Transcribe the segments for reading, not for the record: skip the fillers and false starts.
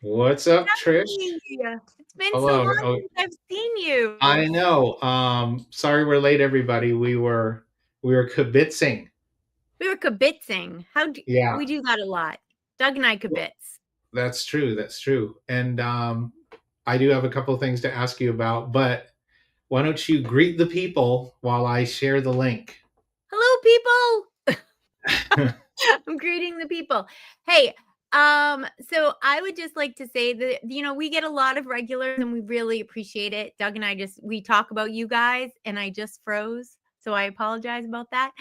What's up, Trish? Hey, it's been so Hello. long Oh, since I've seen you. I know. Sorry we're late, everybody. We were kibitzing. We were kibitzing. Yeah, We do that a lot? Doug and I kibitz. that's true. That's true. And I do have a couple of things to ask you about, but why don't you greet the people while I share the link? Hello, people. I'm greeting the people. Hey, so I would just like to say that we get a lot of regulars and we really appreciate it. Doug and I we talk about you guys and I just froze. So I apologize about that.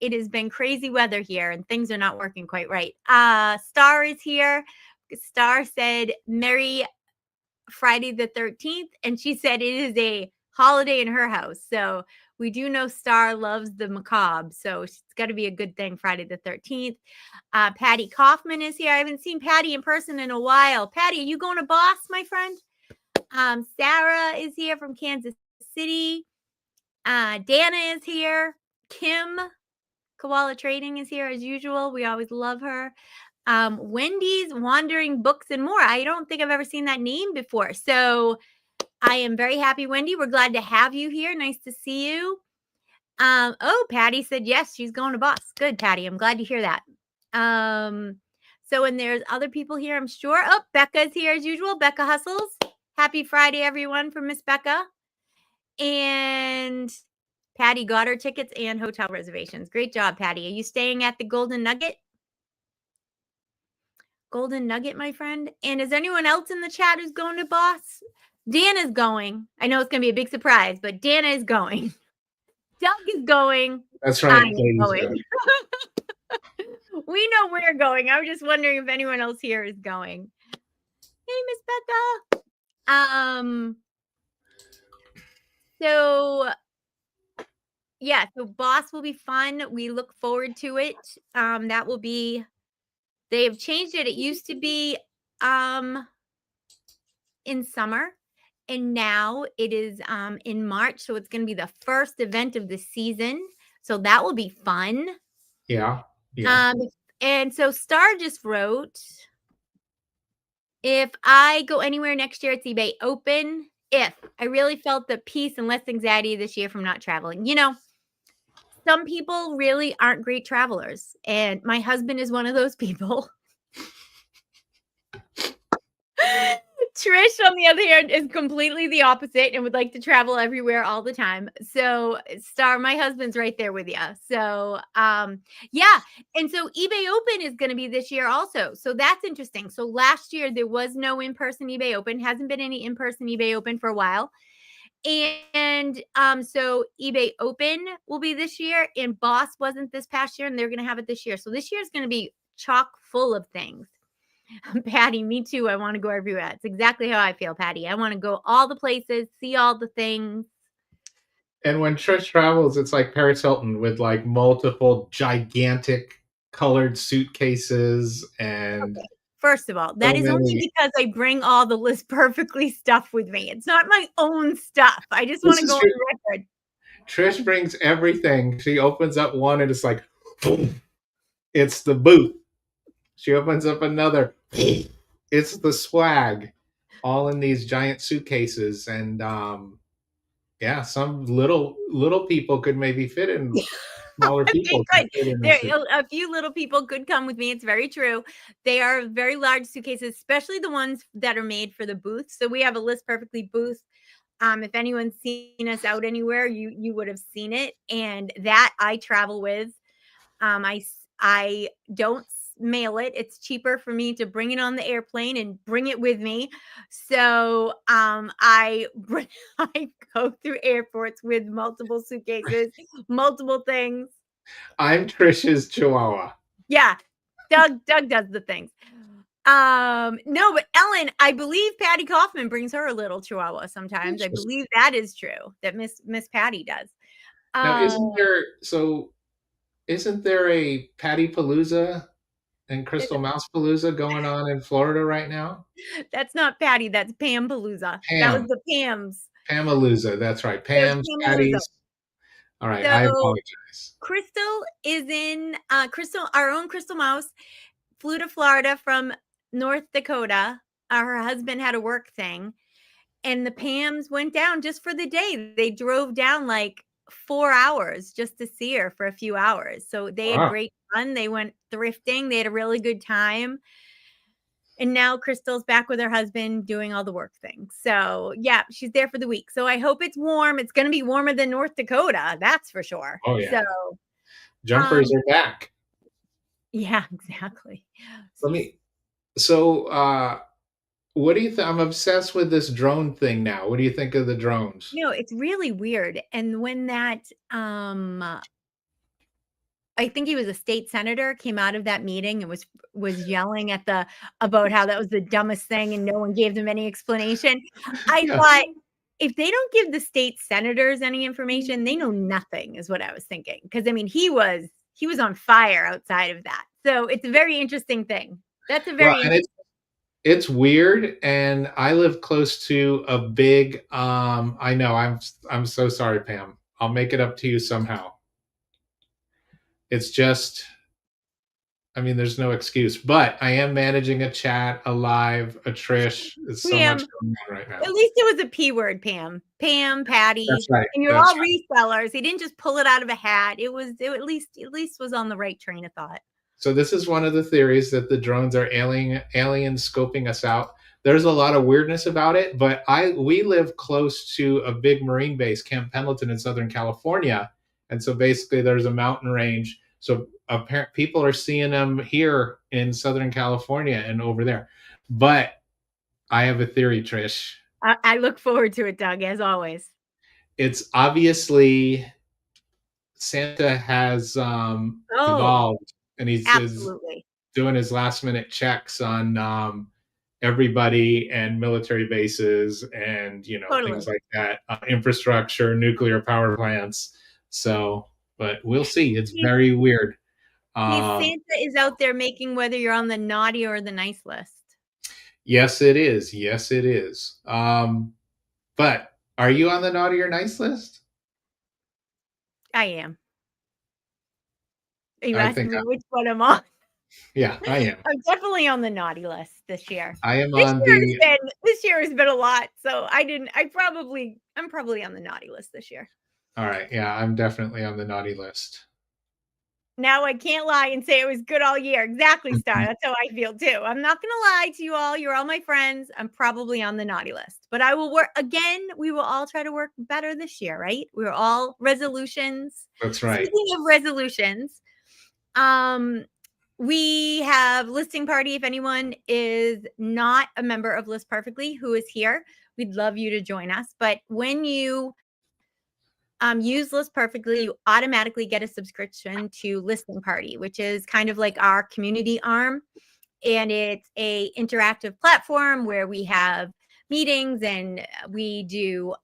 It has been crazy weather here and things are not working quite right. Star is here. Star said Merry Friday the 13th, and she said it is a holiday in her house. So we do know Star loves the macabre. So it's got to be a good thing, Friday the 13th. Patty Kaufman is here. I haven't seen Patty in person in a while. Patty, are you going to Boss, my friend? Sarah is here from Kansas City. Dana is here. Kim Koala Trading is here as usual. We always love her. Wendy's Wandering Books and More. I don't think I've ever seen that name before. So I am very happy, Wendy. We're glad to have you here. Nice to see you. Oh, Patty said yes, she's going to Boss. Good, Patty. I'm glad to hear that. And there's other people here, I'm sure. Oh, Becca's here as usual. Becca Hustles. Happy Friday, everyone, from Miss Becca. And Patty got her tickets and hotel reservations. Great job, Patty. Are you staying at the Golden Nugget? Golden Nugget, my friend. And is anyone else in the chat who's going to Boss? Dan is going. I know it's going to be a big surprise, but Dana is going. Doug is going. That's I right, am ladies. going. We know we're going. I was just wondering if anyone else here is going. Hey, Miss Becca. So yeah, so Boss will be fun. We look forward to it. That will be. They have changed it. It used to be in summer, and now it is in March. So it's going to be the first event of the season. So that will be fun. Yeah. Yeah. And so Star just wrote, if I go anywhere next year, it's eBay open. If I really felt the peace and less anxiety this year from not traveling. Some people really aren't great travelers, and my husband is one of those people. Trish, on the other hand, is completely the opposite and would like to travel everywhere all the time. So, Star, my husband's right there with you. So, yeah. And so, eBay Open is going to be this year also. So, that's interesting. So, last year, there was no in person eBay Open, hasn't been any in person eBay Open for a while. And so eBay Open will be this year, and Boss wasn't this past year, and they're going to have it this year. So, this year is going to be chock full of things. Patty, me too. I want to go everywhere. It's exactly how I feel, Patty. I want to go all the places, see all the things. And when Trish travels, it's like Paris Hilton with like multiple gigantic colored suitcases and Okay. First of all, that so is only many. because I bring all the list perfectly stuff with me. It's not my own stuff. I just want This to go is true. on record. Trish brings everything. She opens up one and it's like, boom, it's the booth. She opens up another, it's the swag, all in these giant suitcases. And yeah, some little people could maybe fit in. Smaller people They can could. fit in a There, suit. a few little people could come with me. It's very true. They are very large suitcases, especially the ones that are made for the booth. So we have a list perfectly booth. If anyone's seen us out anywhere, you would have seen it, and that I travel with. I don't mail it. It's cheaper for me to bring it on the airplane and bring it with me. So I I go through airports with multiple suitcases, multiple things. I'm Trish's Chihuahua. Yeah, Doug does the things. No, but Ellen, I believe Patty Kaufman brings her a little chihuahua sometimes. I believe that is true, that Miss Patty does. Now, Um isn't there a Patty Palooza and Crystal Mouse Palooza going on in Florida right now? That's not Patty, that's Pam Palooza. That was Pam, the Pams. Pamalooza. That's right. It was Pam's, Pamalooza. Patty's. All right, I So apologize. Crystal is in Crystal, our own Crystal Mouse, flew to Florida from North Dakota her husband had a work thing, and the Pams went down just for the day. They drove down like 4 hours just to see her for a few hours. So they had Wow. great fun. They went thrifting. They had a really good time. And now Crystal's back with her husband doing all the work things. So yeah, she's there for the week. So I hope it's warm. It's going to be warmer than North Dakota. That's for sure. Oh yeah. So Jumpers are back. yeah, exactly. What do you think? I'm obsessed with this drone thing now. What do you think of the drones? You know, it's really weird. And when that I think he was a state senator, came out of that meeting and was yelling at about how that was the dumbest thing and no one gave them any explanation. I thought, if they don't give the state senators any information, they know nothing, is what I was thinking. Because I mean, he was on fire outside of that. So it's a very interesting thing. That's a very interesting. It's weird, and I live close to a big I know, I'm so sorry, Pam. I'll make it up to you somehow. It's just, I mean, there's no excuse, but I am managing a chat, a live, a Trish. There's so much going on right now. At least it was a P word, Pam. Pam, Patty. That's right. And you're all resellers. He didn't just pull it out of a hat. It at least was on the right train of thought. So this is one of the theories, that the drones are aliens scoping us out. There's a lot of weirdness about it, but we live close to a big Marine base, Camp Pendleton in Southern California. And so basically there's a mountain range. So people are seeing them here in Southern California and over there. But I have a theory, Trish. I look forward to it, Doug, as always. It's obviously Santa has evolved, and he's doing his last minute checks on everybody and military bases and things like that, infrastructure, nuclear power plants. So, but we'll see. It's very weird. Santa is out there making whether you're on the naughty or the nice list. Yes, it is. Yes, it is. But are you on the naughty or nice list? I am. Are you asking me which one I'm on? Yeah, I am. I'm definitely on the naughty list this year. I am this year has been a lot, so I'm probably on the naughty list this year. All right, yeah, I'm definitely on the naughty list. Now I can't lie and say it was good all year. Exactly, Star. That's how I feel too. I'm not going to lie to you all. You're all my friends. I'm probably on the naughty list, but I will work again. We will all try to work better this year, right? We're all resolutions. That's right. Speaking of resolutions, we have listing party. If anyone is not a member of List Perfectly who is here, we'd love you to join us. But when you use List Perfectly, you automatically get a subscription to Listing Party, which is kind of like our community arm. And it's a interactive platform where we have meetings, and we do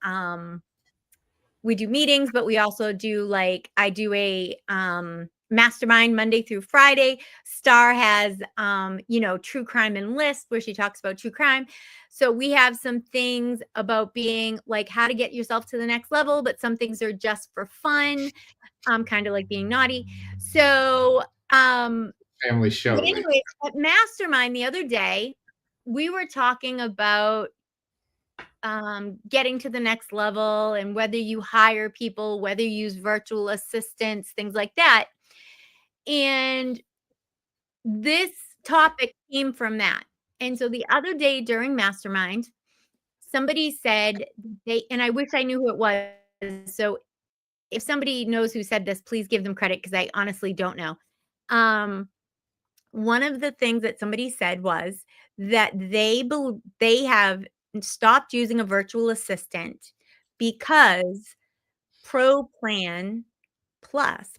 meetings, but we also do I do a mastermind Monday through Friday. Star has true crime and list, where she talks about true crime. So we have some things about being like how to get yourself to the next level, but some things are just for fun, kind of like being naughty. So family show. But anyway, at mastermind the other day, we were talking about getting to the next level, and whether you hire people, whether you use virtual assistants, things like that. And this topic came from that. And so the other day during mastermind, somebody said and I wish I knew who it was. So if somebody knows who said this, please give them credit, because I honestly don't know. One of the things that somebody said was that they have stopped using a virtual assistant because Pro Plus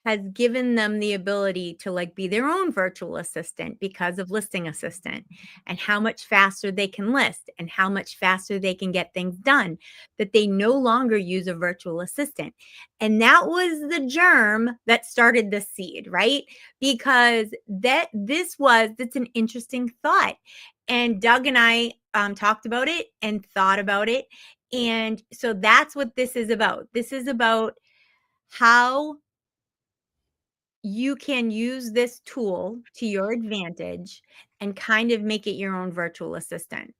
has given them the ability to be their own virtual assistant because of Listing Assistant, and how much faster they can list and how much faster they can get things done, that they no longer use a virtual assistant. And that was the germ that started the seed, right? Because that's an interesting thought. And Doug and I talked about it and thought about it. And so that's what this is about. This is about how you can use this tool to your advantage and kind of make it your own virtual assistant.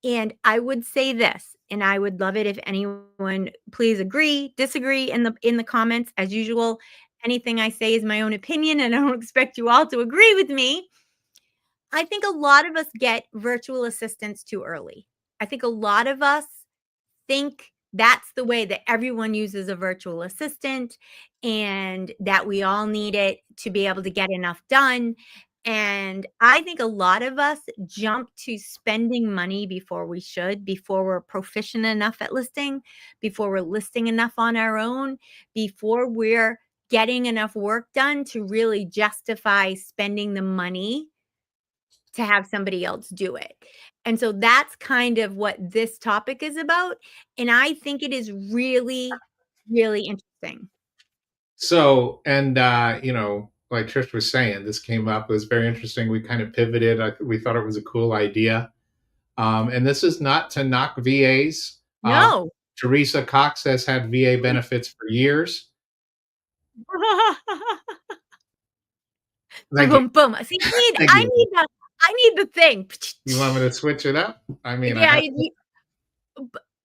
And I would say this, and I would love it if anyone please agree, disagree in the comments. As usual, anything I say is my own opinion, and I don't expect you all to agree with me. I think a lot of us get virtual assistants too early. I think a lot of us think that's the way that everyone uses a virtual assistant and that we all need it to be able to get enough done. And I think a lot of us jump to spending money before we should, before we're proficient enough at listing, before we're listing enough on our own, before we're getting enough work done to really justify spending the money to have somebody else do it. And so that's kind of what this topic is about, and I think it is really, really interesting. So, and like Trish was saying, this came up. It was very interesting. We kind of pivoted. We thought it was a cool idea. And this is not to knock VAs. No. Teresa Cox has had VA benefits for years. Thank you. Boom, boom. See, Thank I you. need the thing. You want me to switch it up? I mean, Yeah, I have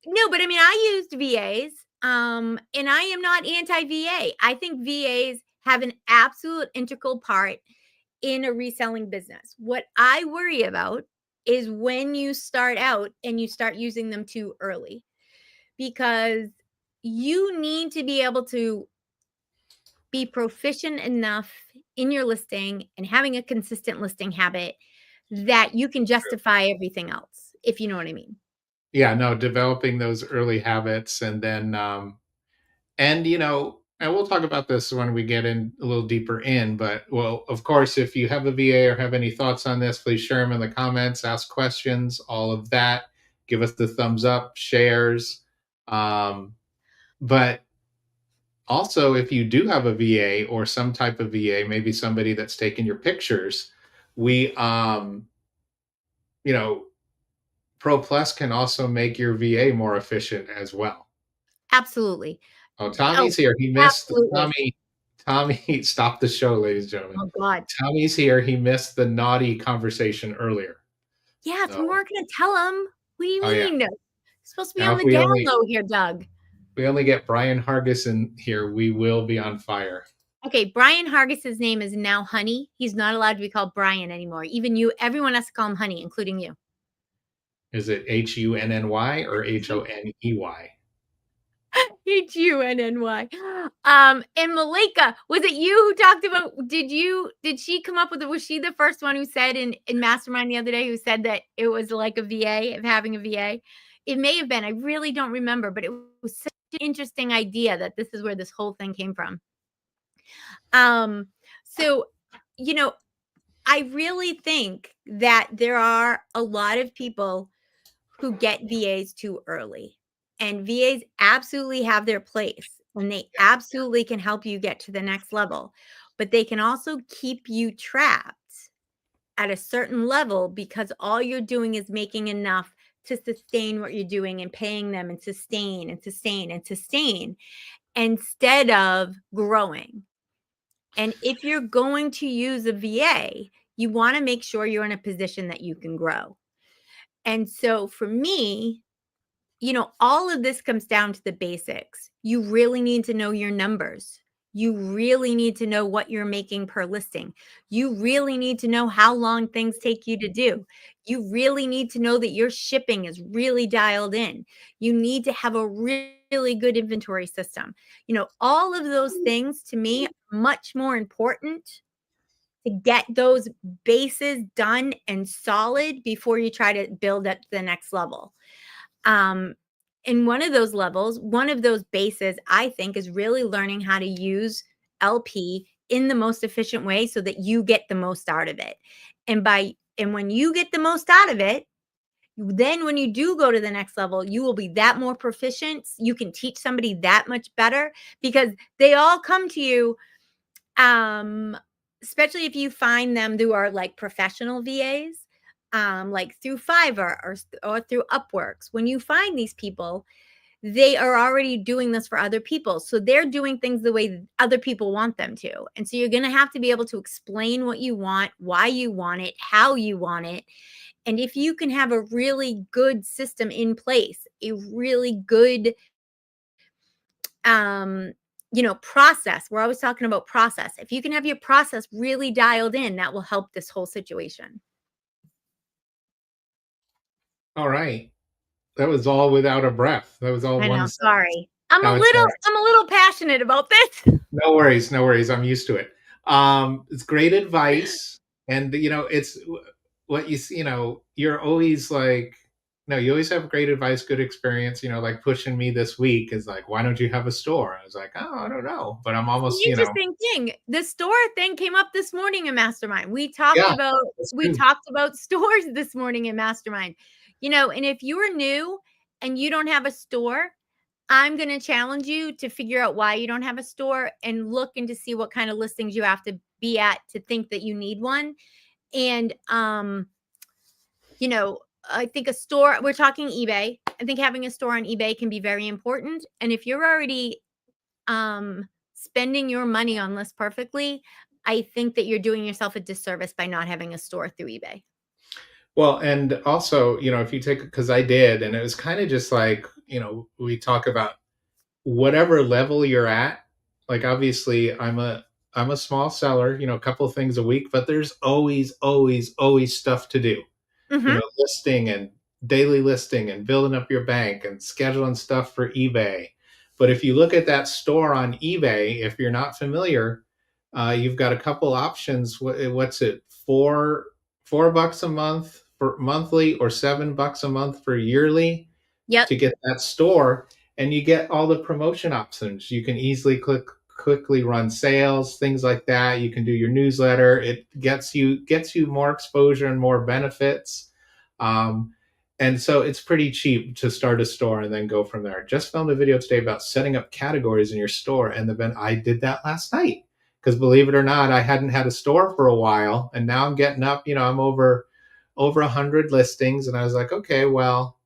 no, but I mean, I used VAs, and I am not anti-VA. I think VAs have an absolute integral part in a reselling business. What I worry about is when you start out and you start using them too early, because you need to be able to be proficient enough in your listing and having a consistent listing habit that you can justify everything else, if you know what I mean. yeah, no, developing those early habits, and then and and we'll talk about this when we get in a little deeper in, but well, of course, if you have a VA or have any thoughts on this, please share them in the comments, ask questions, all of that. Give us the thumbs up, shares. But also, if you do have a VA or some type of VA, maybe somebody that's taking your pictures, we you know Pro Plus can also make your VA more efficient as well. Absolutely. Oh, Oh, Tommy's here. He missed absolutely. Tommy. Tommy, stop the show, ladies and gentlemen. Oh God. Tommy's here. He missed the naughty conversation earlier. Yeah, so we So, weren't gonna tell him. What do you oh yeah. mean? Supposed to be Now, on if the down low here, Doug. we only get Brian Hargis in here, we will be on fire. Okay, Brian Hargis's name is now Honey. He's not allowed to be called Brian anymore. Even you, everyone has to call him Honey, including you. Is it HUNNY or HONEY? HUNNY. And Malika, was it you who talked about? Did she come up with it? Was she the first one who said in Mastermind the other day who said that it was like a VA of having a VA? It may have been. I really don't remember, but it was such an interesting idea that this is where this whole thing came from. So I really think that there are a lot of people who get VAs too early. And VAs absolutely have their place and they absolutely can help you get to the next level. But they can also keep you trapped at a certain level because all you're doing is making enough to sustain what you're doing and paying them and sustain and sustain and sustain instead of growing. And if you're going to use a VA, you want to make sure you're in a position that you can grow. And so for me, all of this comes down to the basics. You really need to know your numbers. You really need to know what you're making per listing. You really need to know how long things take you to do. You really need to know that your shipping is really dialed in. You need to have a really good inventory system. All of those things to me are much more important to get those bases done and solid before you try to build up to the next level. And one of those levels, one of those bases, I think, is really learning how to use LP in the most efficient way so that you get the most out of it. And when you get the most out of it, then when you do go to the next level, you will be that more proficient. You can teach somebody that much better because they all come to you, especially if you find them who are like professional VAs. Like through Fiverr or through Upworks. When you find these people, they are already doing this for other people. So they're doing things the way other people want them to. And so you're going to have to be able to explain what you want, why you want it, how you want it. And if you can have a really good system in place, a really good process. We're always talking about process. If you can have your process really dialed in, that will help this whole situation. All right. That was all without a breath. That was all I one know, sentence. sorry. I'm No, a it's all little passionate about this. No worries, no worries. I'm used to it. It's great advice, and it's what you see. You're always like, no, you always have great advice, good experience. Like pushing me this week is like, why don't you have a store? I was like, oh, I don't know, but I'm It's almost, an interesting thing. The store thing came up this morning in Mastermind. We talked yeah, about stores this morning in Mastermind. And if you are new and you don't have a store, I'm going to challenge you to figure out why you don't have a store and look into see what kind of listings you have to be at to think that you need one. And, I think a store, we're talking eBay. I think having a store on eBay can be very important. And if you're already spending your money on List Perfectly, I think that you're doing yourself a disservice by not having a store through eBay. Well, and also, if you take, because I did, and it was kind of just like, we talk about whatever level you're at. Like obviously I'm a small seller, a couple of things a week, but there's always stuff to do. Mm-hmm. Listing and daily listing and building up your bank and scheduling stuff for eBay. But if you look at that store on eBay, if you're not familiar, you've got a couple options. What's it? $4 a month for monthly, or $7 a month for yearly. Yep. To get that store, and you get all the promotion options. You can easily quickly run sales, things like that. You can do your newsletter. It gets you more exposure and more benefits. And so it's pretty cheap to start a store and then go from there. Just filmed a video today about setting up categories in your store, and I did that last night because, believe it or not, I hadn't had a store for a while, and now I'm getting up. I'm over 100 listings, and I was like, okay, well,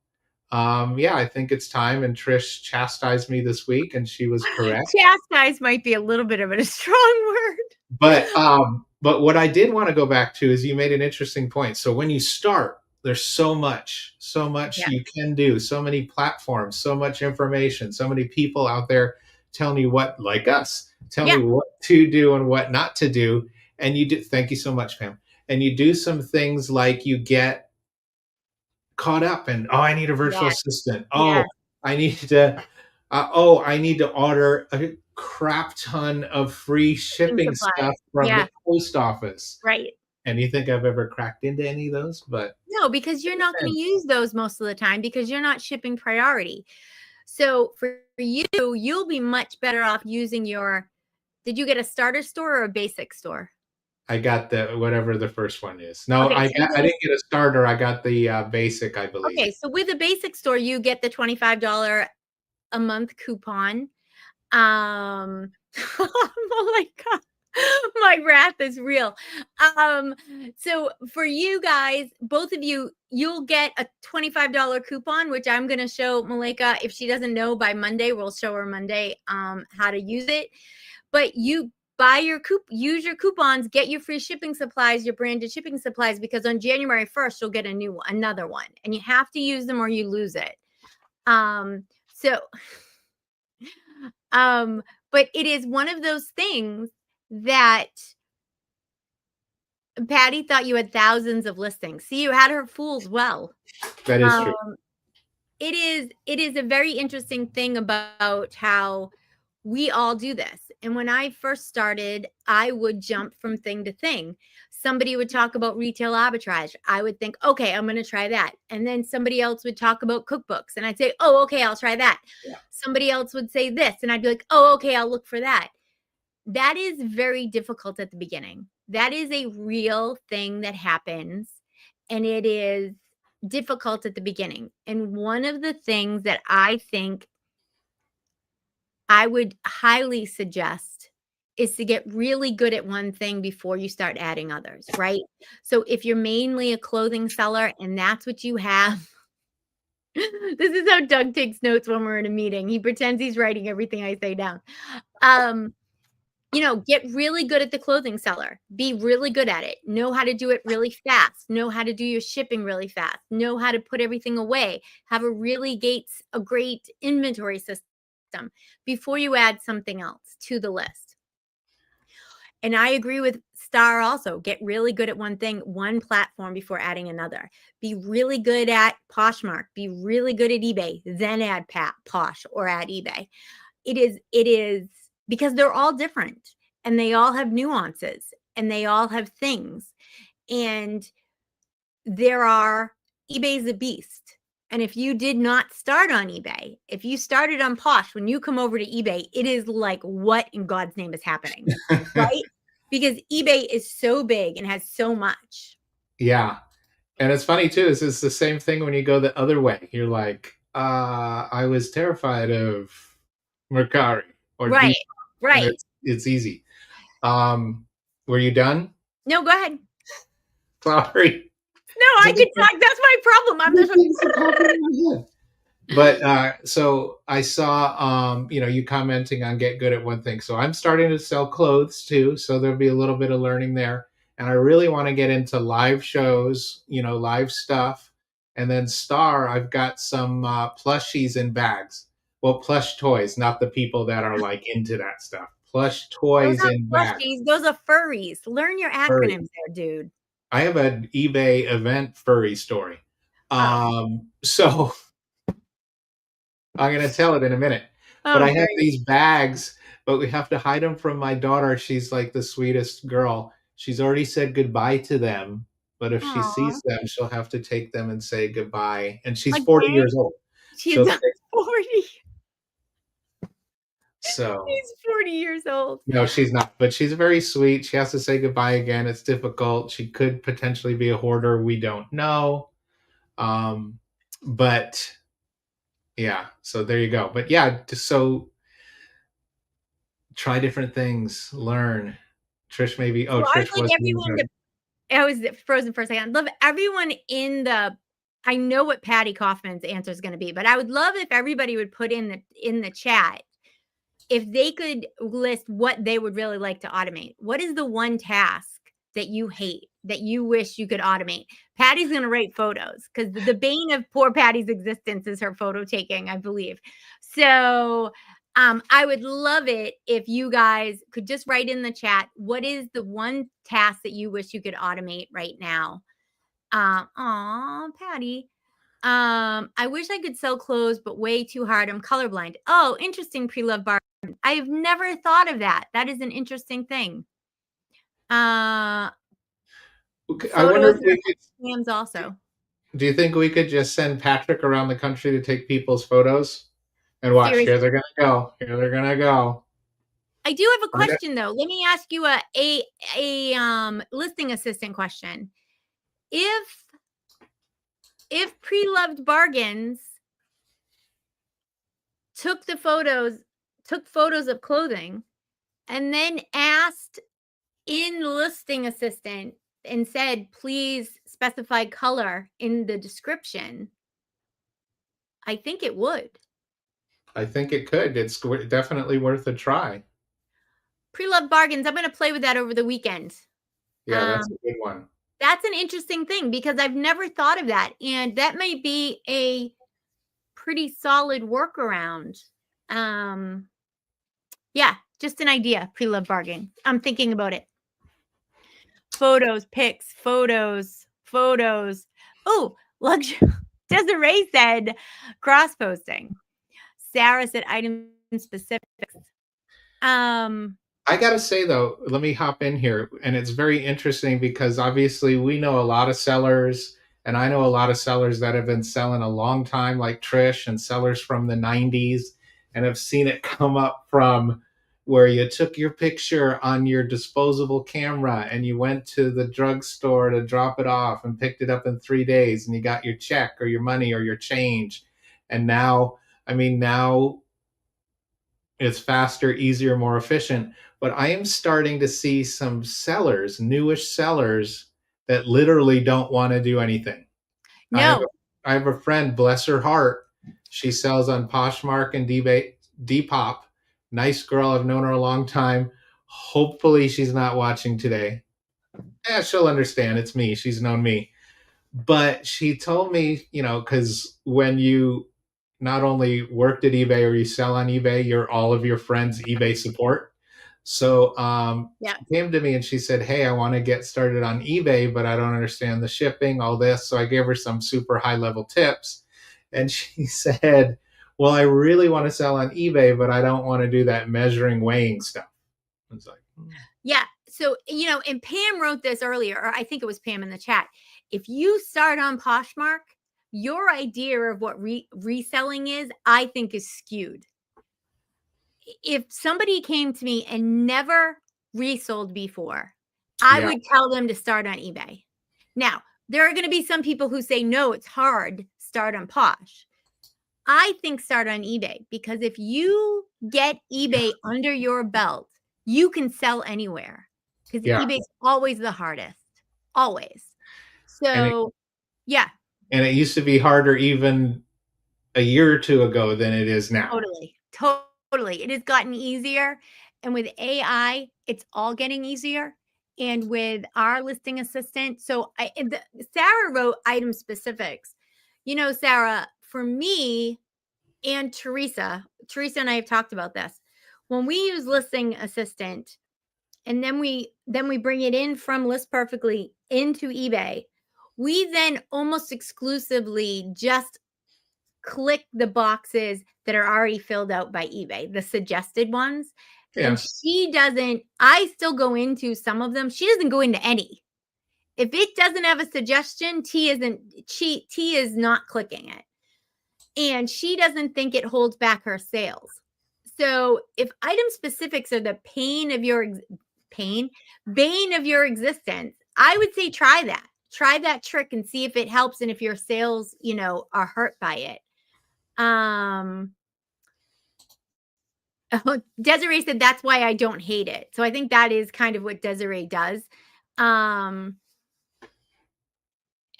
yeah, I think it's time. And Trish chastised me this week, and she was correct. Chastise might be a little bit of a strong word. But what I did want to go back to is you made an interesting point. So when you start, there's so much Yeah. you can do, so many platforms, so much information, so many people out there telling you what, like us, tell Yeah. me what to do and what not to do. And you do, thank you so much, Pam. And you do some things like you get caught up in, I need a virtual Yes. assistant. Yes. I need to order a crap ton of free shipping stuff from the post office. Right. And you think I've ever cracked into any of those? But no, because you're not going to use those most of the time because you're not shipping priority. So for you, you'll be much better off using did you get a starter store or a basic store? I got the whatever the first one is. No, Okay, I didn't get a starter. I got the basic, I believe. Okay, so with a basic store, you get the $25 a month coupon. Oh my God. My wrath is real. So for you guys, both of you, you'll get a $25 coupon, which I'm going to show Malika. If she doesn't know by Monday, we'll show her Monday how to use it. But you buy use your coupons, get your free shipping supplies, your branded shipping supplies, because on January 1st, you'll get another one, and you have to use them or you lose it. But it is one of those things that Patty thought you had thousands of listings. See, you had her fooled well. That is true. It is a very interesting thing about how we all do this. And when I first started, I would jump from thing to thing. Somebody would talk about retail arbitrage. I would think, okay, I'm going to try that. And then somebody else would talk about cookbooks. And I'd say, oh, okay, I'll try that. Yeah. Somebody else would say this. And I'd be like, oh, okay, I'll look for that. That is very difficult at the beginning. That is a real thing that happens. And it is difficult at the beginning. And one of the things that I think I would highly suggest is to get really good at one thing before you start adding others, right? So if you're mainly a clothing seller and that's what you have, This is how Doug takes notes when we're in a meeting. He pretends he's writing everything I say down. Get really good at the clothing seller. Be really good at it. Know how to do it really fast. Know how to do your shipping really fast. Know how to put everything away. Have a great inventory system before you add something else to the list. And I agree with Star also. Get really good at one thing, one platform before adding another. Be really good at Poshmark. Be really good at eBay. Then add Posh or add eBay. It is because they're all different and they all have nuances and they all have things. And eBay's a beast. And if you did not start on eBay, if you started on Posh, when you come over to eBay, it is like, what in God's name is happening? Right? Because eBay is so big and has so much. Yeah. And it's funny too, this is the same thing when you go the other way. You're like, I was terrified of Mercari or Right. and it's easy. Were you done? No, go ahead. Sorry. No, I can talk. That's my problem. I'm just But so I saw you commenting on get good at one thing. So I'm starting to sell clothes too. So there'll be a little bit of learning there. And I really want to get into live shows, live stuff. And then Star, I've got some plushies and bags. Well, plush toys, not the people that are like into that stuff. Plush toys and bags. Those are furries. Learn your acronyms there, dude. I have an eBay event furry story. So I'm going to tell it in a minute. But I have these bags, but we have to hide them from my daughter. She's like the sweetest girl. She's already said goodbye to them. But if she sees them, she'll have to take them and say goodbye. And she's 40 years old. She's 40. So she's 40 years old. No, she's not. But she's very sweet. She has to say goodbye again. It's difficult. She could potentially be a hoarder. We don't know. But yeah, so there you go. But yeah, so try different things, learn. Trish maybe. Oh, Trish was. I was frozen for a second. I'd love everyone I know what Patty Kaufman's answer is going to be, but I would love if everybody would put in the chat if they could list what they would really like to automate. What is the one task that you hate, that you wish you could automate? Patty's going to rate photos because the bane of poor Patty's existence is her photo taking, I believe. So I would love it if you guys could just write in the chat, what is the one task that you wish you could automate right now? Patty. I wish I could sell clothes, but way too hard. I'm colorblind. Oh, interesting, pre-loved bar. I've never thought of that. That is an interesting thing. I wonder if we could, also. Do you think we could just send Patrick around the country to take people's photos? And watch, here they're gonna go. Here they're gonna go. I do have a question though. Let me ask you a listing assistant question. If pre-loved bargains took photos of clothing and then asked in listing assistant and said, please specify color in the description, I think it would. I think it could. It's definitely worth a try. Pre-loved bargains. I'm going to play with that over the weekend. Yeah, that's a good one. That's an interesting thing because I've never thought of that. And that may be a pretty solid workaround. Yeah, just an idea. Pre-loved bargain. I'm thinking about it. Photos, pics, photos. Oh, luxury. Desiree said cross-posting. Sarah said item specifics. I got to say, though, let me hop in here. And it's very interesting because obviously we know a lot of sellers, and I know a lot of sellers that have been selling a long time, like Trish, and sellers from the 90s, and have seen it come up from where you took your picture on your disposable camera and you went to the drugstore to drop it off and picked it up in 3 days and you got your check or your money or your change. And now it's faster, easier, more efficient. But I am starting to see some sellers, newish sellers, that literally don't want to do anything. No. I have a friend, bless her heart. She sells on Poshmark and Depop. Nice girl. I've known her a long time. Hopefully she's not watching today. Yeah, she'll understand. It's me. She's known me. But she told me, because when you not only worked at eBay or you sell on eBay, you're all of your friends' eBay support. So she came to me and she said, hey, I want to get started on eBay, but I don't understand the shipping, all this. So I gave her some super high level tips. And she said, well, I really want to sell on eBay, but I don't want to do that measuring, weighing stuff. I was like, yeah. So, and Pam wrote this earlier, or I think it was Pam in the chat. If you start on Poshmark, your idea of what reselling is, I think, is skewed. If somebody came to me and never resold before, I would tell them to start on eBay. Now, there are going to be some people who say, no, it's hard, start on Posh. I think start on eBay, because if you get eBay under your belt, you can sell anywhere, because eBay's always the hardest, always. So, And it used to be harder even a year or two ago than it is now. Totally. It has gotten easier. And with AI, it's all getting easier. And with our listing assistant, so Sarah wrote item specifics. Sarah, for me and Teresa and I have talked about this. When we use listing assistant, and then we bring it in from List Perfectly into eBay, we then almost exclusively just click the boxes that are already filled out by eBay, the suggested ones. And she doesn't, I still go into some of them. She doesn't go into any. If it doesn't have a suggestion, T is not clicking it. And she doesn't think it holds back her sales. So if item specifics are the bane of your existence, I would say try that trick and see if it helps, and if your sales, are hurt by it. Desiree said that's why I don't hate it. So I think that is kind of what Desiree does. And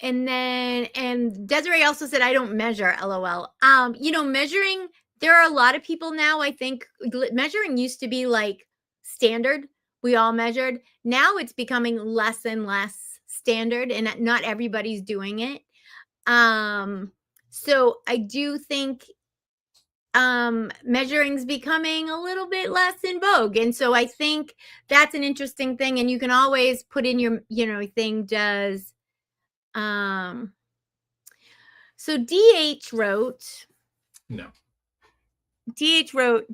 Desiree also said, I don't measure, LOL. Measuring, there are a lot of people now, I think measuring used to be like standard. We all measured. Now it's becoming less and less standard, and not everybody's doing it. So I do think measuring's becoming a little bit less in vogue. And so I think that's an interesting thing. And you can always put in your, thing does. So DH wrote,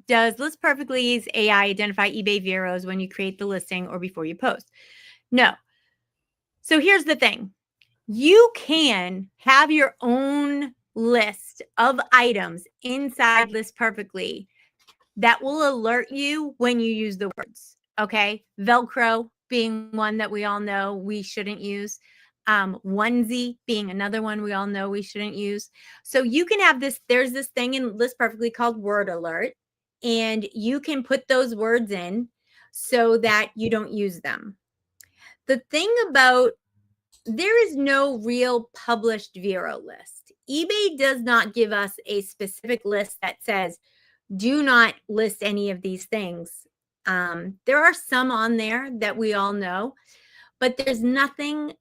does List Perfectly use AI identify eBay zeros when you create the listing or before you post? No. So here's the thing. You can have your own list of items inside List Perfectly that will alert you when you use the words. Okay. Velcro being one that we all know we shouldn't use. Onesie being another one we all know we shouldn't use. So you can have this, there's this thing in List Perfectly called word alert, and you can put those words in so that you don't use them. The thing about, there is no real published Vero list. eBay does not give us a specific list that says, do not list any of these things. There are some on there that we all know, but there's nothing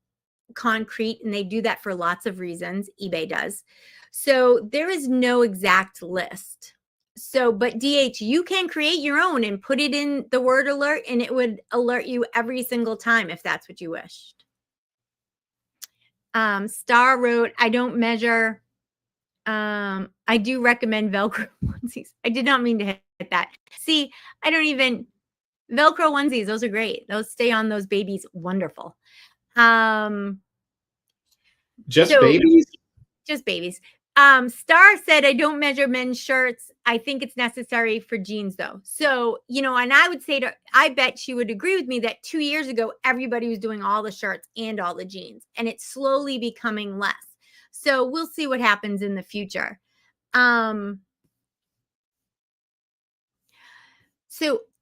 concrete, and they do that for lots of reasons. eBay does. So there is no exact list. So, but DH, you can create your own and put it in the word alert, and it would alert you every single time if that's what you wished. Star wrote, I don't measure. I do recommend Velcro onesies. I did not mean to hit that. See, I don't even, Velcro onesies, those are great. Those stay on those babies. Wonderful. Just babies? Just babies. Star said, I don't measure men's shirts. I think it's necessary for jeans though. So, and I would say I bet she would agree with me that 2 years ago, everybody was doing all the shirts and all the jeans, and it's slowly becoming less. So we'll see what happens in the future. So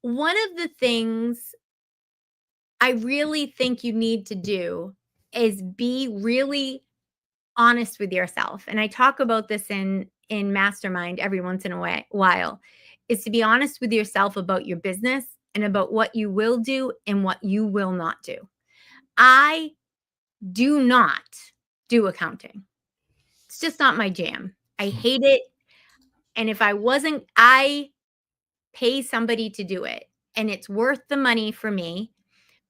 one of the things I really think you need to do is be really honest with yourself, and I talk about this in mastermind every once in a while, is to be honest with yourself about your business and about what you will do and what you will not do. I do not do accounting. It's just not my jam. I hate it. And if I wasn't, I pay somebody to do it, and it's worth the money for me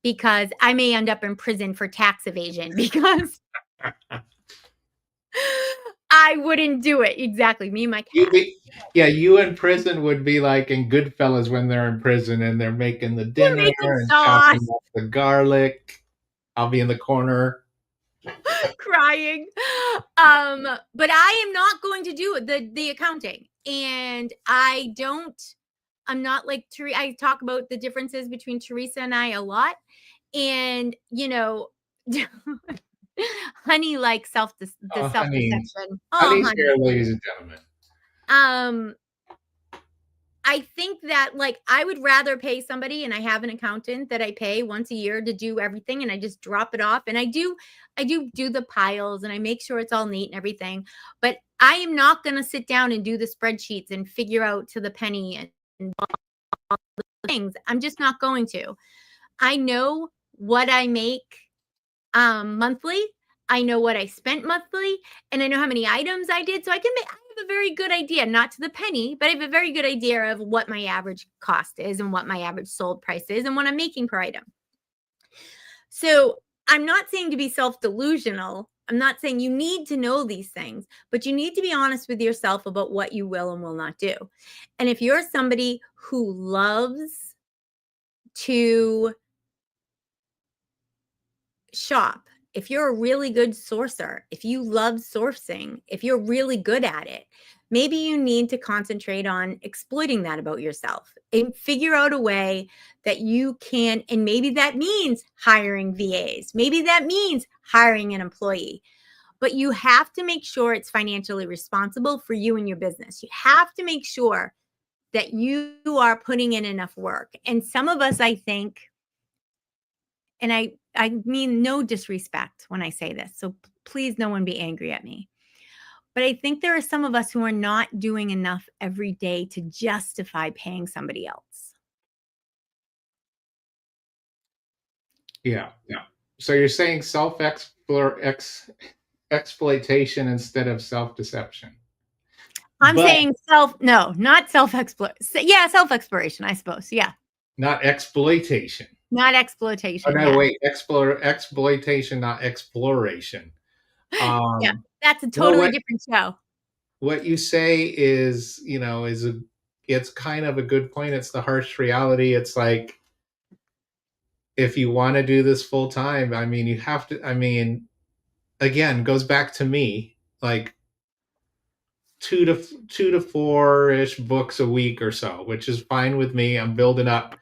because I may end up in prison for tax evasion because I wouldn't do it. Exactly. Me and my cat. You in prison would be like in Goodfellas when they're in prison and they're making the dinner making and sauce. chopping up the garlic. I'll be in the corner crying. But I am not going to do the accounting. And I'm not like Teresa. I talk about the differences between Teresa and I a lot. And, honey likes self-deception. Honey's here, ladies and gentlemen. I think that I would rather pay somebody, and I have an accountant that I pay once a year to do everything, and I just drop it off, and I do the piles, and I make sure it's all neat and everything. But I am not going to sit down and do the spreadsheets and figure out to the penny and all the things. I'm just not going to. I know what I make monthly. I know what I spent monthly, and I know how many items I did. So I have a very good idea, not to the penny, but I have a very good idea of what my average cost is and what my average sold price is and what I'm making per item. So I'm not saying to be self-delusional. I'm not saying you need to know these things, but you need to be honest with yourself about what you will and will not do. And if you're somebody who loves to shop, if you're a really good sourcer, if you love sourcing, if you're really good at it, maybe you need to concentrate on exploiting that about yourself and figure out a way that you can. And maybe that means hiring VAs. Maybe that means hiring an employee. But you have to make sure it's financially responsible for you and your business. You have to make sure that you are putting in enough work. And some of us, I think, and I mean no disrespect when I say this, so please no one be angry at me. But I think there are some of us who are not doing enough every day to justify paying somebody else. Yeah. So you're saying exploitation instead of self-deception. I'm saying not self-exploration. Yeah, self-exploration, I suppose. Yeah. Not exploitation. Not exploitation. Oh, no, wait. Exploitation, not exploration. Yeah, that's a totally different show. What you say is, it's kind of a good point. It's the harsh reality. It's like, if you want to do this full time, you have to, again, goes back to me, like 2 to 4-ish books a week or so, which is fine with me. I'm building up.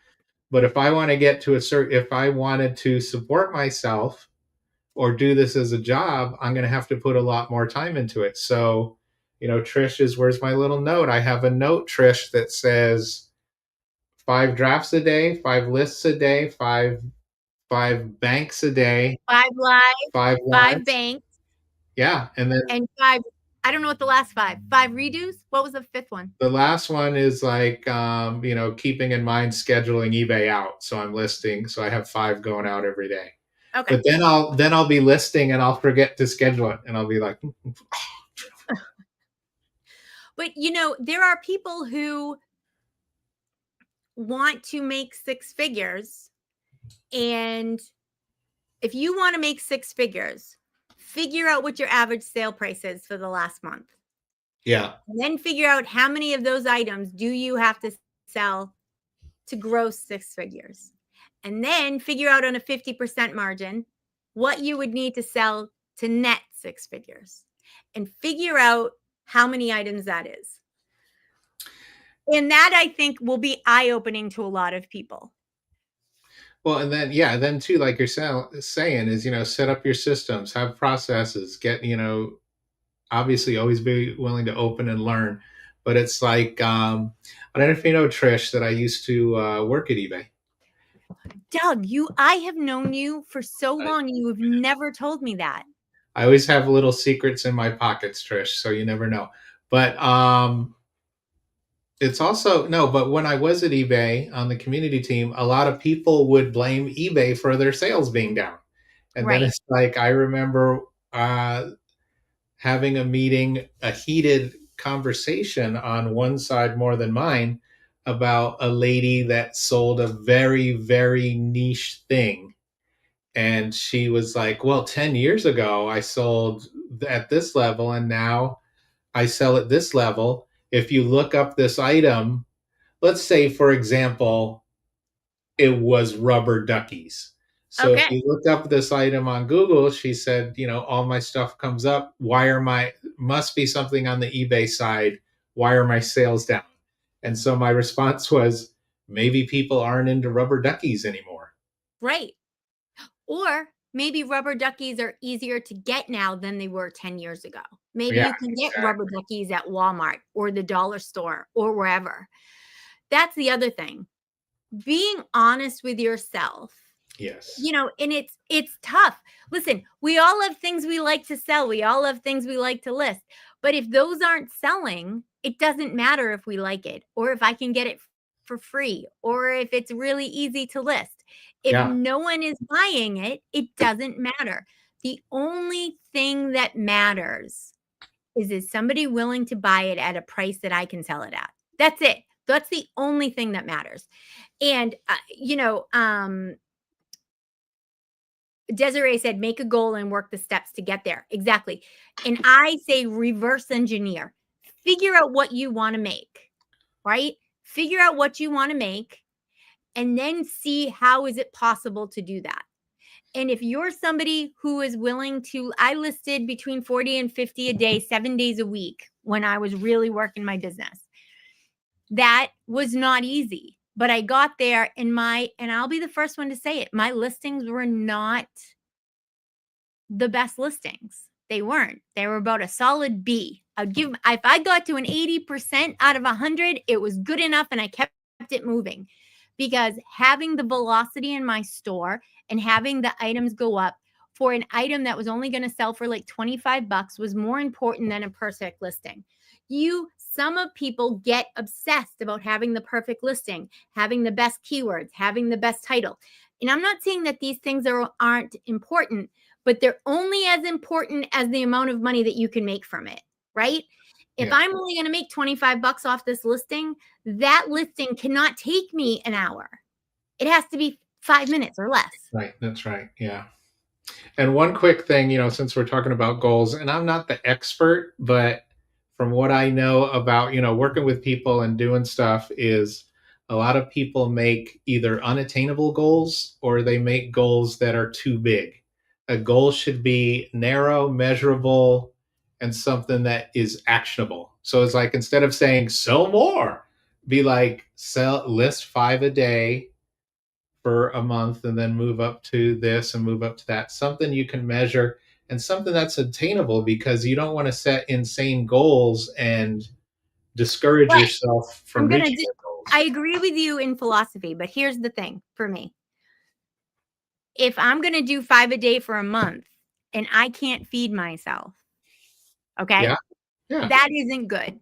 But if I want to get to if I wanted to support myself or do this as a job, I'm going to have to put a lot more time into it. So, Trish where's my little note? I have a note, Trish, that says 5 drafts a day, 5 lists a day, 5 banks a day, 5 lives, 5 banks. Yeah. And 5, I don't know what the last 5 redos. What was the 5th one? The last one is like, keeping in mind scheduling eBay out. So I'm listing. So I have 5 going out every day. Okay. But then I'll be listing and I'll forget to schedule it. And I'll be like, But there are people who want to make 6 figures. And if you want to make 6 figures, figure out what your average sale price is for the last month. Yeah. And then figure out how many of those items do you have to sell to gross 6 figures. And then figure out on a 50% margin what you would need to sell to net 6 figures. And figure out how many items that is. And that, I think, will be eye-opening to a lot of people. Well, and then too, like you're saying is, set up your systems, have processes, get, obviously always be willing to open and learn. But it's like, I don't know if you know, Trish, that I used to work at eBay. Doug, I have known you for so long, and you have never told me that. I always have little secrets in my pockets, Trish, so you never know. But it's also no, but when I was at eBay on the community team, a lot of people would blame eBay for their sales being down. And then Right. it's like I remember having a meeting, a heated conversation on one side more than mine about a lady that sold a very, very niche thing. And she was like, well, 10 years ago, I sold at this level, and now I sell at this level. If you look up this item, let's say, for example, it was rubber duckies. So if Okay. you look up this item on Google, she said, all my stuff comes up. Must be something on the eBay side. Why are my sales down? And so my response was, maybe people aren't into rubber duckies anymore. Right. Or maybe rubber duckies are easier to get now than they were 10 years ago. Maybe Yeah, you can get exactly. rubber duckies at Walmart or the dollar store or wherever. That's the other thing. Being honest with yourself. Yes. And it's tough. Listen, we all have things we like to sell. We all have things we like to list. But if those aren't selling, it doesn't matter if we like it or if I can get it for free or if it's really easy to list. If Yeah. no one is buying it, it doesn't matter. The only thing that matters is somebody willing to buy it at a price that I can sell it at? That's it. That's the only thing that matters. And, Desiree said, make a goal and work the steps to get there. Exactly. And I say reverse engineer. Figure out what you want to make, right? Figure out what you want to make and then see how is it possible to do that. And if you're somebody who is willing to, I listed between 40 and 50 a day, 7 days a week when I was really working my business. That was not easy. But I got there and I'll be the first one to say it, my listings were not the best listings. They weren't. They were about a solid B. If I got to an 80% out of 100, it was good enough and I kept it moving because having the velocity in my store and having the items go up for an item that was only going to sell for like $25 was more important than a perfect listing. Some of people get obsessed about having the perfect listing, having the best keywords, having the best title. And I'm not saying that these things aren't important, but they're only as important as the amount of money that you can make from it, right? If I'm only going to make $25 off this listing, that listing cannot take me an hour. It has to be 5 minutes or less. Right. That's right. Yeah. And one quick thing, since we're talking about goals, and I'm not the expert, but from what I know about, working with people and doing stuff is a lot of people make either unattainable goals or they make goals that are too big. A goal should be narrow, measurable, and something that is actionable. So it's like instead of saying sell more, be like list 5 a day for a month and then move up to this and move up to that. Something you can measure and something that's attainable, because you don't want to set insane goals and discourage Right. yourself from reaching your goals. I agree with you in philosophy, but here's the thing for me. If I'm going to do 5 a day for a month and I can't feed myself, okay? Yeah. That isn't good.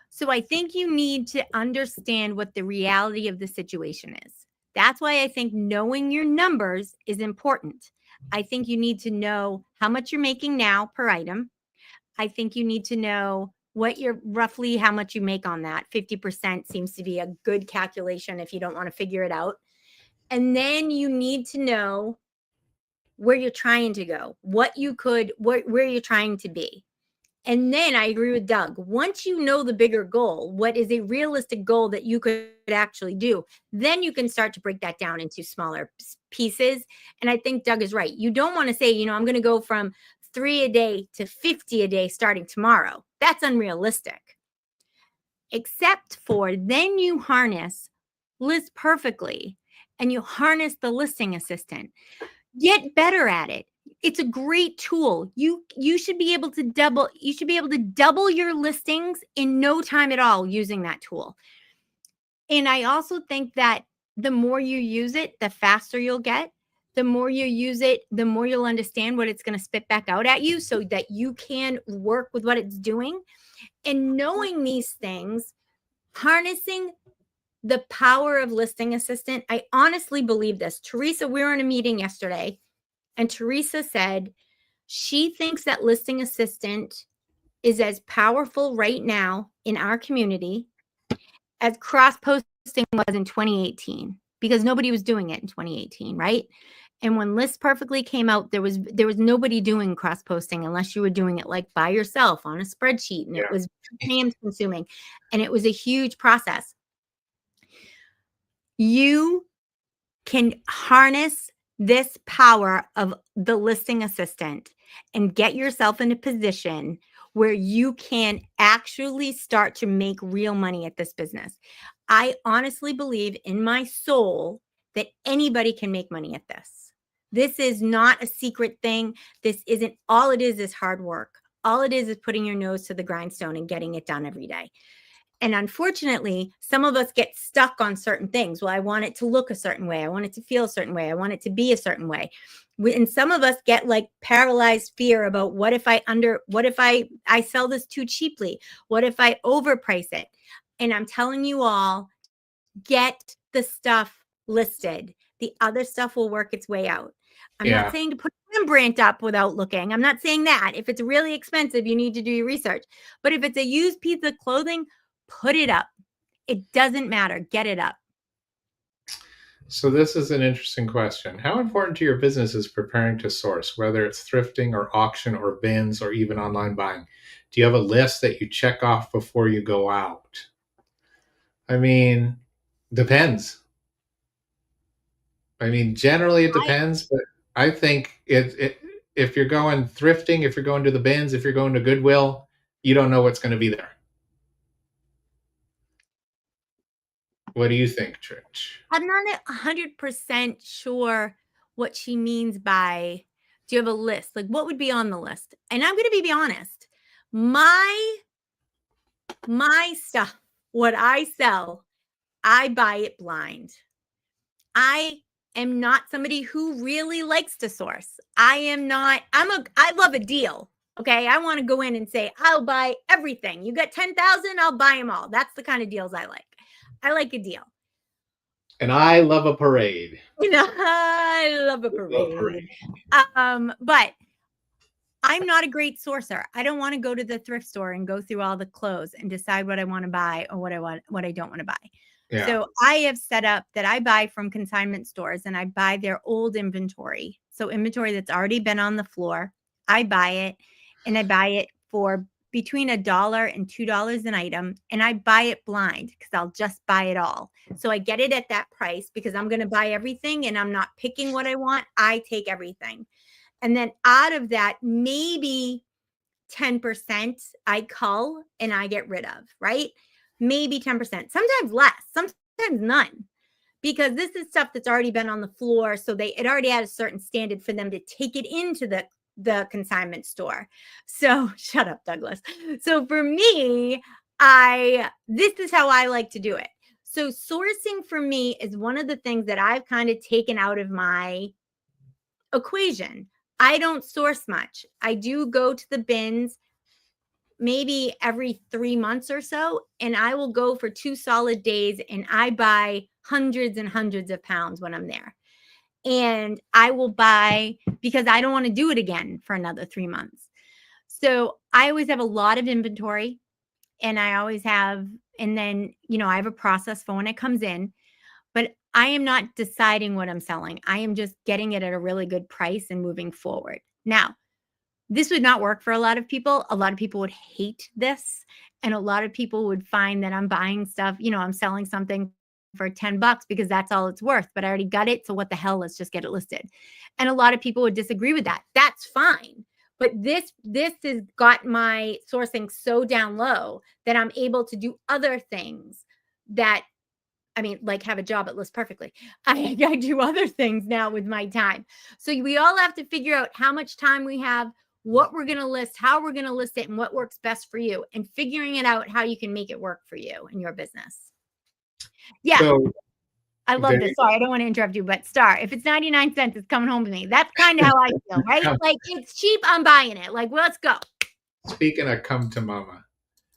So I think you need to understand what the reality of the situation is. That's why I think knowing your numbers is important. I think you need to know how much you're making now per item. I think you need to know roughly how much you make on that. 50% seems to be a good calculation if you don't want to figure it out. And then you need to know where you're trying to go, where you're trying to be. And then I agree with Doug. Once you know the bigger goal, what is a realistic goal that you could actually do, then you can start to break that down into smaller pieces. And I think Doug is right. You don't want to say, I'm going to go from 3 a day to 50 a day starting tomorrow. That's unrealistic. Except for then you harness List Perfectly and you harness the listing assistant. Get better at it. It's a great tool. You should be able to double your listings in no time at all using that tool. And I also think that the more you use it, the faster you'll get. the more you use it, the more you'll understand what it's going to spit back out at you so that you can work with what it's doing. And knowing these things, harnessing the power of Listing Assistant, I honestly believe this. Teresa, we were in a meeting yesterday, and Teresa said she thinks that Listing Assistant is as powerful right now in our community as Crossposting was in 2018, because nobody was doing it in 2018, right? And when List Perfectly came out, there was nobody doing cross-posting unless you were doing it like by yourself on a spreadsheet, and it was time consuming, and it was a huge process. You can harness this power of the Listing Assistant and get yourself in a position where you can actually start to make real money at this business. I honestly believe in my soul that anybody can make money at this. This is not a secret thing. This isn't, all it is hard work. All it is putting your nose to the grindstone and getting it done every day. And unfortunately, some of us get stuck on certain things. Well, I want it to look a certain way. I want it to feel a certain way. I want it to be a certain way. And some of us get like paralyzed fear about what if I sell this too cheaply? What if I overprice it? And I'm telling you all, get the stuff listed. The other stuff will work its way out. I'm not saying to put Rembrandt up without looking. I'm not saying that. If it's really expensive, you need to do your research. But if it's a used piece of clothing, put it up. It doesn't matter. Get it up. So this is an interesting question. How important to your business is preparing to source, whether it's thrifting or auction or bins or even online buying? Do you have a list that you check off before you go out? I mean, depends. I mean, generally it depends, but I think if you're going thrifting, if you're going to the bins, if you're going to Goodwill, you don't know what's going to be there. What do you think, Trish? I'm not 100% sure what she means by, do you have a list? Like, what would be on the list? And I'm going to be honest. My stuff, what I sell, I buy it blind. I am not somebody who really likes to source. I love a deal. Okay. I want to go in and say, I'll buy everything. You got 10,000, I'll buy them all. That's the kind of deals I like. I like a deal. And I love a parade. I love a parade. But I'm not a great sourcer. I don't want to go to the thrift store and go through all the clothes and decide what I want to buy or what I don't want to buy. Yeah. So I have set up that I buy from consignment stores and I buy their old inventory. So inventory that's already been on the floor. I buy it and I buy it for between $1 and $2 an item. And I buy it blind because I'll just buy it all. So I get it at that price because I'm going to buy everything and I'm not picking what I want. I take everything. And then out of that, maybe 10% I cull and I get rid of, right? Maybe 10%, sometimes less, sometimes none, because this is stuff that's already been on the floor. So it already had a certain standard for them to take it into the consignment store. So shut up, Douglas. So for me, this is how I like to do it. So sourcing for me is one of the things that I've kind of taken out of my equation. I don't source much. I do go to the bins maybe every 3 months or so, and I will go for 2 solid days and I buy hundreds and hundreds of pounds when I'm there. And I will buy because I don't want to do it again for another 3 months. So I always have a lot of inventory and I always have, and then, I have a process for when it comes in, but I am not deciding what I'm selling. I am just getting it at a really good price and moving forward. Now, this would not work for a lot of people. A lot of people would hate this. And a lot of people would find that I'm buying stuff, I'm selling something for $10 because that's all it's worth, but I already got it. So what the hell, let's just get it listed. And a lot of people would disagree with that. That's fine. But this has got my sourcing so down low that I'm able to do other things that, like have a job at List Perfectly. I do other things now with my time. So we all have to figure out how much time we have, what we're going to list, how we're going to list it, and what works best for you, and figuring it out how you can make it work for you and your business. Yeah. I love There this. you Sorry, I don't want to interrupt you, but Star, if it's 99 cents, it's coming home to me. That's kind of how I feel, right? go. Like, it's cheap, I'm buying it. Like, well, let's go. Speaking of come to mama.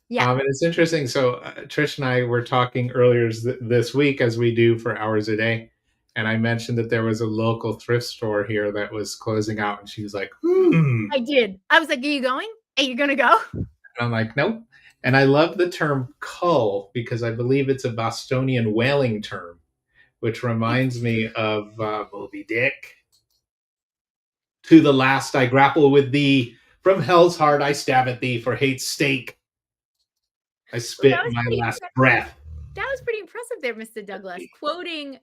Yeah. And it's interesting. So Trish and I were talking earlier this week, as we do for hours a day, and I mentioned that there was a local thrift store here that was closing out, and she was like, I did. I was like, are you going? Are you going to go? And I'm like, nope. And I love the term cull because I believe it's a Bostonian whaling term, which reminds me of Moby Dick. To the last I grapple with thee. From hell's heart I stab at thee for hate's stake. I spit my last breath. That was pretty impressive there, Mr. Douglas, quoting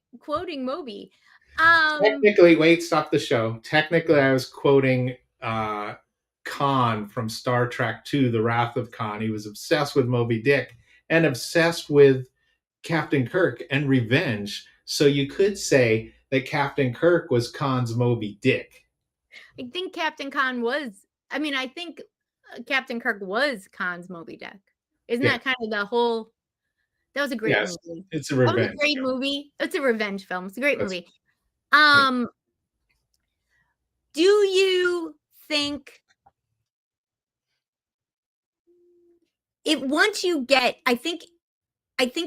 Moby. Technically, wait, stop the show. Technically, I was quoting Khan from Star Trek II, The Wrath of Khan. He was obsessed with Moby Dick and obsessed with Captain Kirk and revenge. So you could say that Captain Kirk was Khan's Moby Dick. I think Captain Khan was, I think Captain Kirk was Khan's Moby Dick. Isn't that kind of the whole, that was a great movie. It's a revenge. That was a great movie. It's a revenge film. It's a great movie. Do you think once you get, I think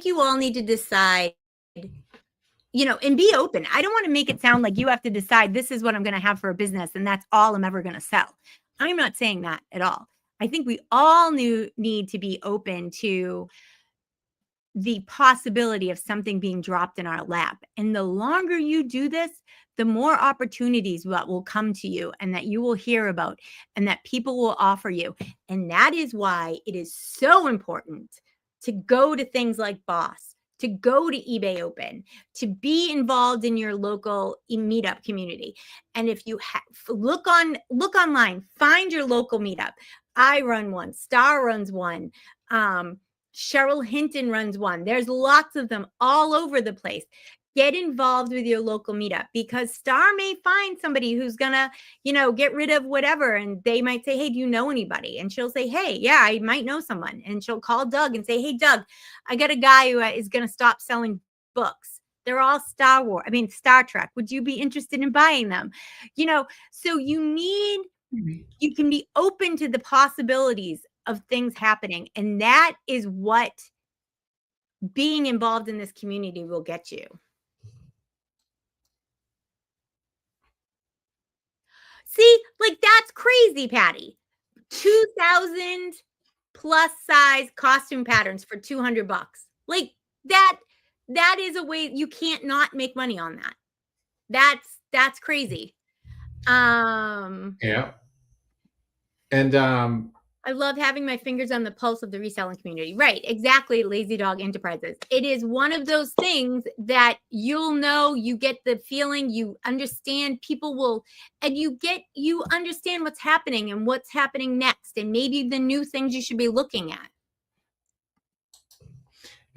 you all need to decide, and be open. I don't want to make it sound like you have to decide this is what I'm going to have for a business and that's all I'm ever going to sell. I'm not saying that at all. I think we all need to be open to the possibility of something being dropped in our lap. And the longer you do this, the more opportunities that will come to you and that you will hear about and that people will offer you. And that is why it is so important to go to things like Boss, to go to eBay Open, to be involved in your local meetup community. And if you look online, find your local meetup. I run one, Star runs one, Cheryl Hinton runs one. There's lots of them all over the place. Get involved with your local meetup because Star may find somebody who's gonna, get rid of whatever. And they might say, hey, do you know anybody? And she'll say, hey, yeah, I might know someone. And she'll call Doug and say, hey, Doug, I got a guy who is going to stop selling books. They're all Star Trek. Would you be interested in buying them? So you can be open to the possibilities of things happening. And that is what being involved in this community will get you. See, that's crazy, Patty. 2,000 plus size costume patterns for $200. That is a way you can't not make money on that. That's crazy. Yeah. And I love having my fingers on the pulse of the reselling community. Right, exactly, Lazy Dog Enterprises. It is one of those things that you'll know, you get the feeling, you understand, people will, and you understand what's happening and what's happening next, and maybe the new things you should be looking at.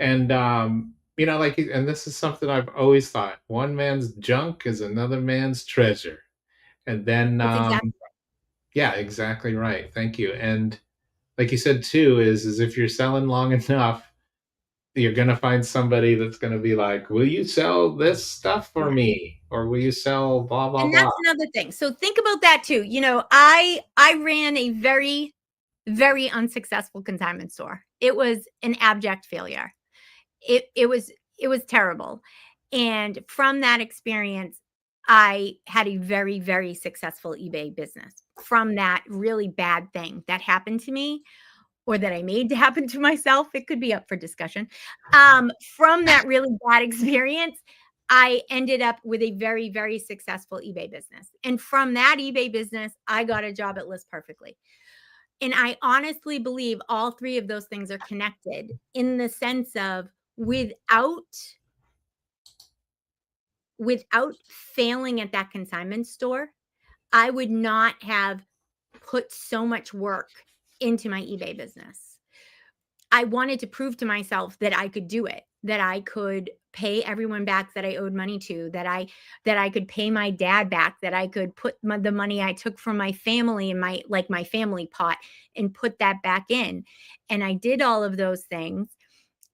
And, and this is something I've always thought, one man's junk is another man's treasure. And then, yeah, exactly right. Thank you. And like you said too, is if you're selling long enough, you're going to find somebody that's going to be like, will you sell this stuff for me? Or will you sell blah, blah, and blah? that's another thing. So think about that too. I ran a very, very unsuccessful consignment store. It was an abject failure. It was terrible. And from that experience, I had a very, very successful eBay business from that really bad thing that happened to me, or that I made to happen to myself. It could be up for discussion. From that really bad experience, I ended up with a very, very successful eBay business. And from that eBay business, I got a job at List Perfectly. And I honestly believe all three of those things are connected in the sense of without failing at that consignment store, I would not have put so much work into my eBay business. I wanted to prove to myself that I could do it, that I could pay everyone back that I owed money to, that I could pay my dad back, that I could put the money I took from my family in my family pot and put that back in. And I did all of those things.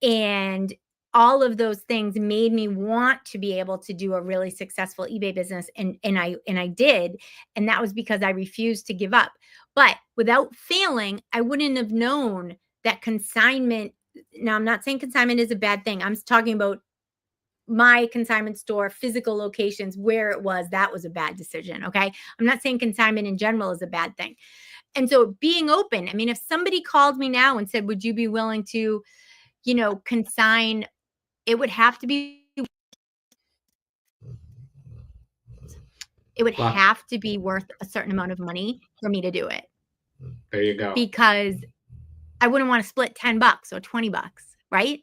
And all of those things made me want to be able to do a really successful eBay business. And I did. And that was because I refused to give up. But without failing, I wouldn't have known that consignment. Now, I'm not saying consignment is a bad thing. I'm talking about my consignment store, physical locations, where it was, that was a bad decision. Okay. I'm not saying consignment in general is a bad thing. And so being open, I mean, if somebody called me now and said, would you be willing to, consign, it would have to be worth a certain amount of money for me to do it. There you go. Because I wouldn't want to split $10 or $20, right?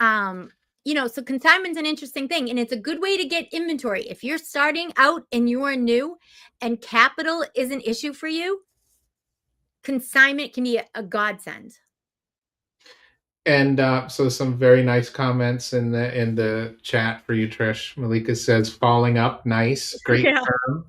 So consignment's an interesting thing, and it's a good way to get inventory. If you're starting out and you are new and capital is an issue for you, consignment can be a godsend. And so some very nice comments in the chat for you, Trish. Malika says, falling up, nice, great term.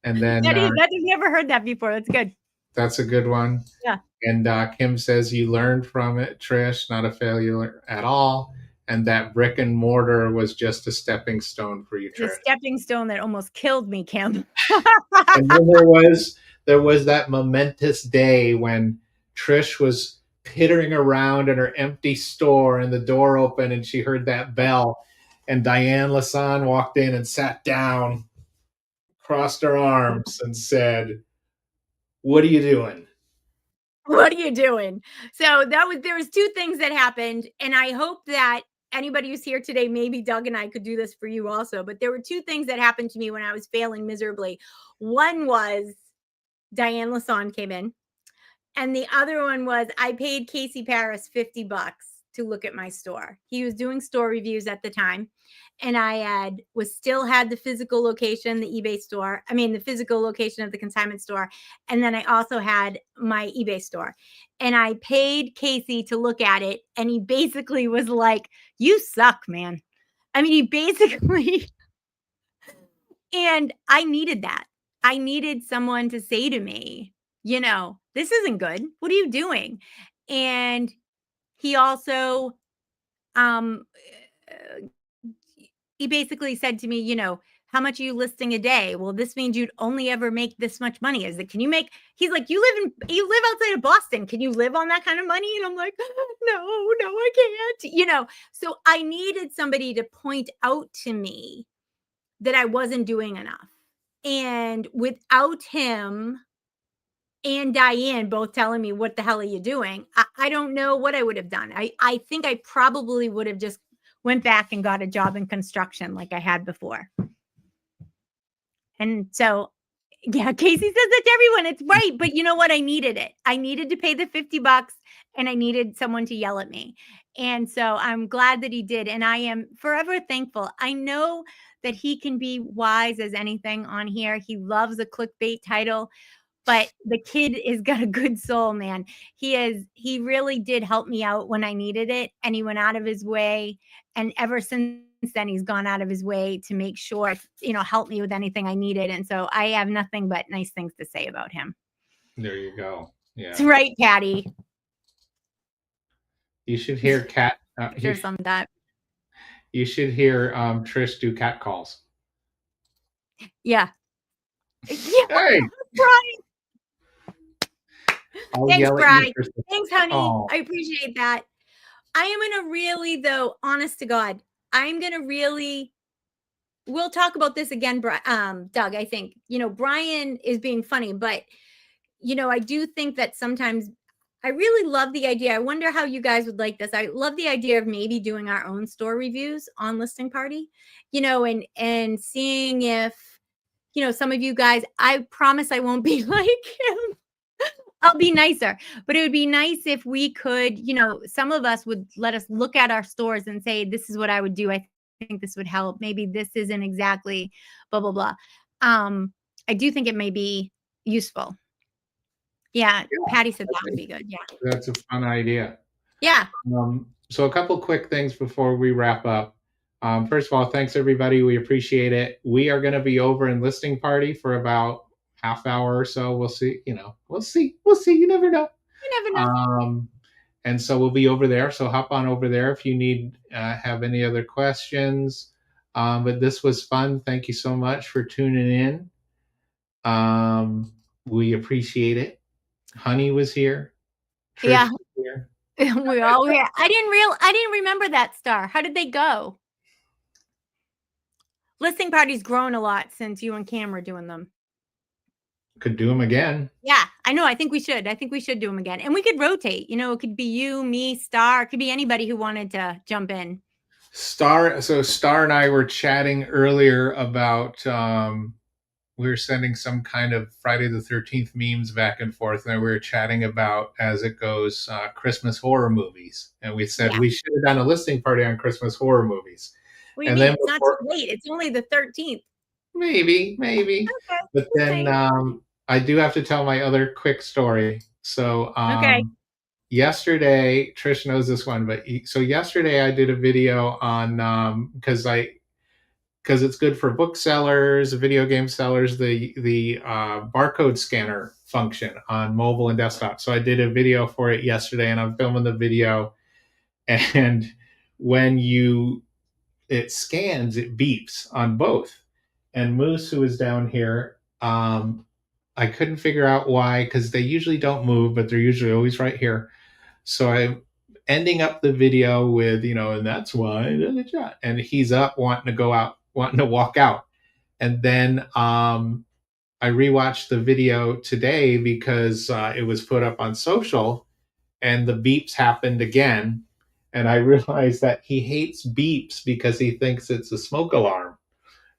And then I've never heard that before. That's good. That's a good one. Yeah. And Kim says, you learned from it, Trish, not a failure at all. And that brick and mortar was just a stepping stone for you, Trish. The stepping stone that almost killed me, Kim. And then there was that momentous day when Trish was pittering around in her empty store and the door opened and she heard that bell and Diane Lasan walked in and sat down, crossed her arms and said, what are you doing? What are you doing? So there was two things that happened. And I hope that anybody who's here today, maybe Doug and I could do this for you also, but there were two things that happened to me when I was failing miserably. One was Diane Lasan came in. And the other one was I paid Casey Paris $50 to look at my store. He was doing store reviews at the time. And I still had the physical location, the eBay store. I mean, the physical location of the consignment store. And then I also had my eBay store. And I paid Casey to look at it. And he basically was like, you suck, man. I mean, he basically, and I needed that. I needed someone to say to me, this isn't good. What are you doing? And he also, he basically said to me, how much are you listing a day? Well, this means you'd only ever make this much money. He's like, you live outside of Boston. Can you live on that kind of money? And I'm like, no, I can't, so I needed somebody to point out to me that I wasn't doing enough. And without him and Diane both telling me, what the hell are you doing? I don't know what I would have done. I think I probably would have just went back and got a job in construction like I had before. And so, yeah, Casey says that to everyone. It's right. But you know what? I needed it. I needed to pay the $50 and I needed someone to yell at me. And so I'm glad that he did. And I am forever thankful. I know that he can be wise as anything on here. He loves a clickbait title. But the kid has got a good soul, man. He really did help me out when I needed it. And he went out of his way. And ever since then, he's gone out of his way to make sure, help me with anything I needed. And so I have nothing but nice things to say about him. There you go. Yeah. That's right, Patty. You should hear cat. There's on that. You should hear Trish do cat calls. Yeah. Hey, Brian. Thanks, Brian. Thanks, honey. Oh. I appreciate that. I am going to really, though, honest to God, we'll talk about this again, Doug, I think. Brian is being funny, but, I do think that sometimes I really love the idea. I wonder how you guys would like this. I love the idea of maybe doing our own store reviews on Listing Party, and seeing if, some of you guys, I promise I won't be like him. I'll be nicer, but it would be nice if we could, some of us would let us look at our stores and say, this is what I would do. I think this would help. Maybe this isn't exactly blah, blah, blah. I do think it may be useful. Yeah. Patty said that would be good. Yeah. That's a fun idea. Yeah. So a couple quick things before we wrap up. First of all, thanks everybody. We appreciate it. We are going to be over in Listing Party for about half hour or so. We'll see, we'll see. You never know. And so we'll be over there. So hop on over there if you need have any other questions. But this was fun. Thank you so much for tuning in. We appreciate it. Honey was here. Trish Yeah. was here. We all here. I didn't remember that star. How did they go? Listing party's grown a lot since you and Cam were doing them. Could do them again. Yeah, I know. I think we should. I think we should do them again. And we could rotate. You know, it could be you, me, Star. It could be anybody who wanted to jump in. Star and I were chatting earlier about we were sending some kind of Friday the 13th memes back and forth, and we were chatting about, as it goes, Christmas horror movies. And we said we should have done a listing party on Christmas horror movies. What do you mean? It's not too late. It's only the 13th. Maybe. Okay. But then I do have to tell my other quick story. So yesterday, Trish knows this one, but so yesterday I did a video on because it's good for booksellers, video game sellers, the barcode scanner function on mobile and desktop. So I did a video for it yesterday, and I'm filming the video. And when it scans, it beeps on both. And Moose, who is down here, I couldn't figure out why, because they usually don't move, but they're usually always right here. So I'm ending up the video with, and that's why, and he's up wanting to walk out. And then I rewatched the video today because it was put up on social, and the beeps happened again. And I realized that he hates beeps because he thinks it's a smoke alarm.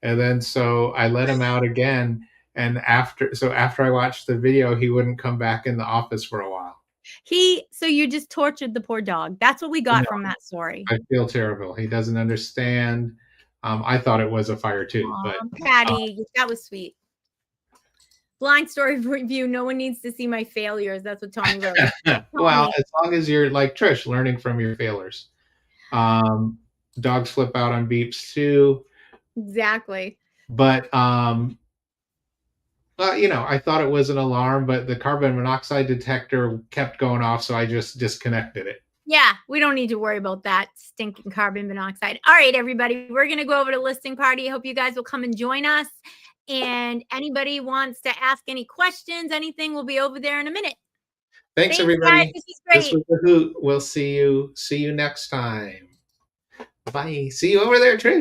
And then so I let him out again. And after I watched the video, he wouldn't come back in the office for a while. So you just tortured the poor dog. That's what we got from that story. I feel terrible. He doesn't understand. I thought it was a fire too. But Patty, that was sweet. Blind story review. No one needs to see my failures. That's what Tommy wrote. Well, as long as you're like Trish, learning from your failures. Dogs flip out on beeps too. Exactly. But I thought it was an alarm, but the carbon monoxide detector kept going off, so I just disconnected it. Yeah, we don't need to worry about that stinking carbon monoxide. All right, everybody, we're going to go over to listing party. I hope you guys will come and join us. And anybody wants to ask any questions, anything, we'll be over there in a minute. Thanks everybody. Guys. This is great. This was the hoot. We'll see you next time. Bye. See you over there, Trish.